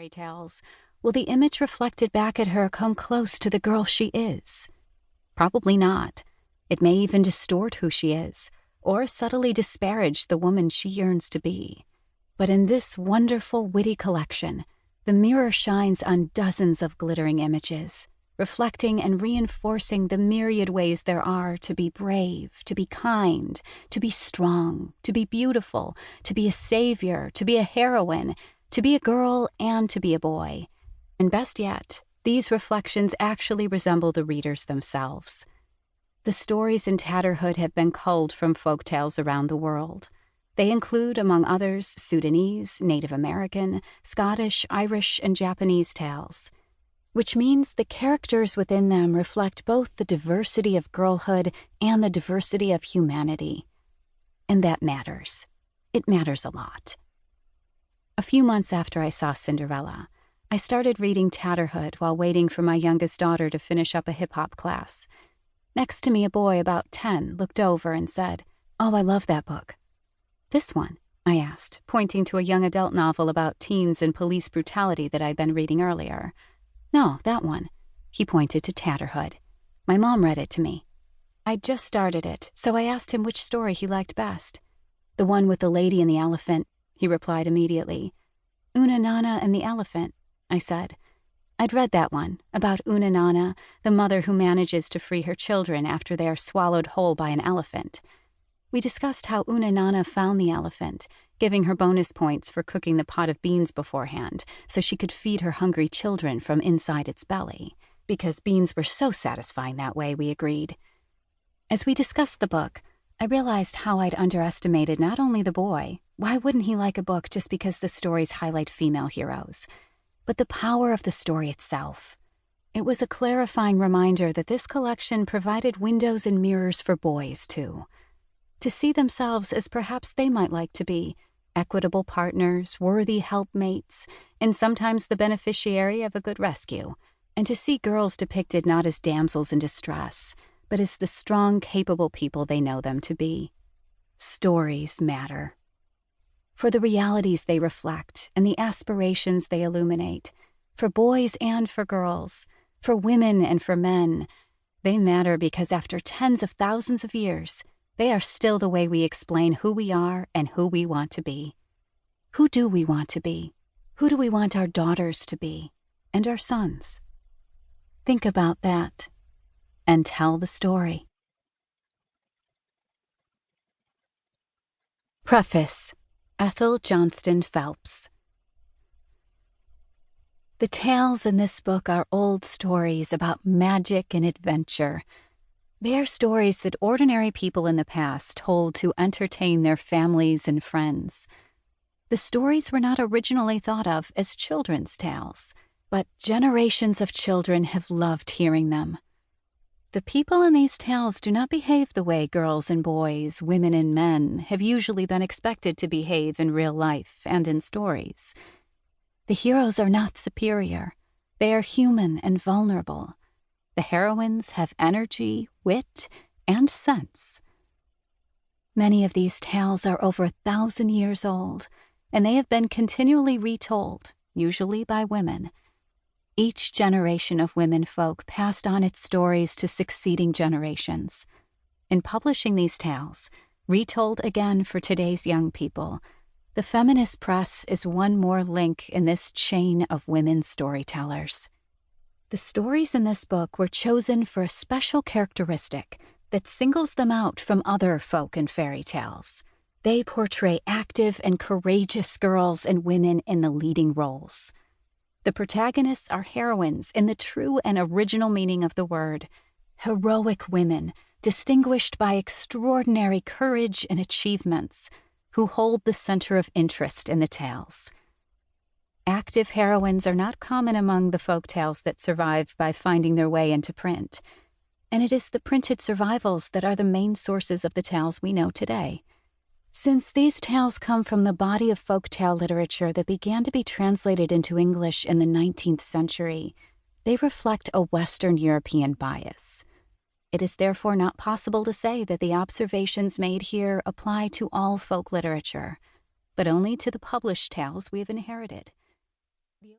fairy tales, will the image reflected back at her come close to the girl she is? Probably not. It may even distort who she is, or subtly disparage the woman she yearns to be. But in this wonderful, witty collection, the mirror shines on dozens of glittering images, reflecting and reinforcing the myriad ways there are to be brave, to be kind, to be strong, to be beautiful, to be a savior, to be a heroine, to be a girl, and to be a boy. And best yet, these reflections actually resemble the readers themselves. The stories in Tatterhood have been culled from folktales around the world. They include, among others, Sudanese, Native American, Scottish, Irish, and Japanese tales, which means the characters within them reflect both the diversity of girlhood and the diversity of humanity. And that matters. It matters a lot. A few months after I saw Cinderella, I started reading Tatterhood while waiting for my youngest daughter to finish up a hip-hop class. Next to me, a boy about 10 looked over and said, "Oh, I love that book." "This one?" I asked, pointing to a young adult novel about teens and police brutality that I'd been reading earlier. "No, that one." He pointed to Tatterhood. "My mom read it to me." I'd just started it, so I asked him which story he liked best. "The one with the lady and the elephant," he replied immediately. "Una Nana and the elephant," I said. I'd read that one, about Una Nana, the mother who manages to free her children after they are swallowed whole by an elephant. We discussed how Una Nana found the elephant, giving her bonus points for cooking the pot of beans beforehand so she could feed her hungry children from inside its belly, because beans were so satisfying that way, we agreed. As we discussed the book, I realized how I'd underestimated not only the boy — why wouldn't he like a book just because the stories highlight female heroes — but the power of the story itself. It was a clarifying reminder that this collection provided windows and mirrors for boys, too, to see themselves as perhaps they might like to be, equitable partners, worthy helpmates, and sometimes the beneficiary of a good rescue, and to see girls depicted not as damsels in distress, but as the strong, capable people they know them to be. Stories matter. For the realities they reflect and the aspirations they illuminate, for boys and for girls, for women and for men, they matter because after tens of thousands of years, they are still the way we explain who we are and who we want to be. Who do we want to be? Who do we want our daughters to be? And our sons? Think about that and tell the story. Preface: Ethel Johnston Phelps. The tales in this book are old stories about magic and adventure. They are stories that ordinary people in the past told to entertain their families and friends. The stories were not originally thought of as children's tales, but generations of children have loved hearing them. The people in these tales do not behave the way girls and boys, women and men have usually been expected to behave in real life and in stories. The heroes are not superior. They are human and vulnerable. The heroines have energy, wit, and sense. Many of these tales are over 1,000 years old, and they have been continually retold, usually by women. Each generation of women folk passed on its stories to succeeding generations. In publishing these tales, retold again for today's young people, the feminist press is one more link in this chain of women storytellers. The stories in this book were chosen for a special characteristic that singles them out from other folk and fairy tales. They portray active and courageous girls and women in the leading roles. The protagonists are heroines in the true and original meaning of the word, heroic women distinguished by extraordinary courage and achievements, who hold the center of interest in the tales. Active heroines are not common among the folk tales that survived by finding their way into print, and it is the printed survivals that are the main sources of the tales we know today. Since these tales come from the body of folktale literature that began to be translated into English in the 19th century, they reflect a Western European bias. It is therefore not possible to say that the observations made here apply to all folk literature, but only to the published tales we have inherited.